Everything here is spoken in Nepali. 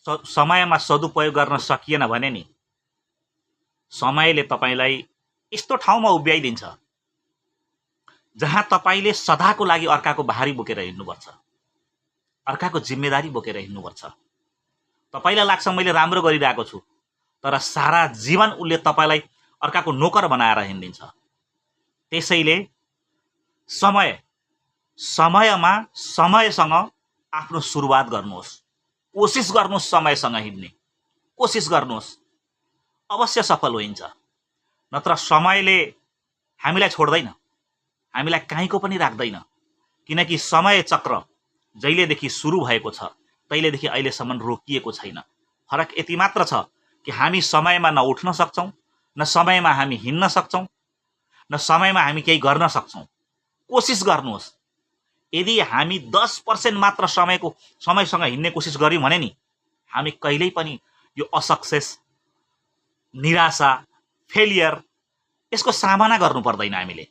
समयमा सदुपयोग गर्न सकिएन भने नि समयले तपाईलाई यस्तो ठाउँमा उभ्याइदिन्छ जहाँ तपाईले सदाको लागि अर्काको भारी बोकेर हिँड्नुपर्छ, अर्काको जिम्मेदारी बोकेर हिँड्नुपर्छ। तपाईलाई लाग्छ मैले राम्रो गरिरहेको छु, तर सारा जीवन उसले तपाईलाई अर्काको नोकर बनाएर हिँड्दिन्छ। त्यसैले समयमा समयसँग आफ्नो सुरुवात गर्नुहोस्, कोसिस गर्नुहोस्, समयसँग हिँड्ने कोसिस गर्नुहोस्, अवश्य सफल हुन्छ। नत्र समयले हामीलाई छोड्दैन, हामीलाई कहीँको पनि राख्दैन, किनकि समय चक्र जहिलेदेखि सुरु भएको छ तहिलेदेखि अहिलेसम्म रोकिएको छैन। फरक यति मात्र छ कि हामी समयमा न उठ्न सक्छौं, न समयमा हामी हिँड्न सक्छौं, न समयमा हामी केही गर्न सक्छौं। कोसिस गर्नुहोस्। यदि हामी 10% मात्र समयसँग हिँड्ने कोसिस गर्यौं भने नि हामी कहिल्यै पनि यो असक्सेस, निराशा, फेलियर यसको सामना गर्नु पर्दैन हामीले।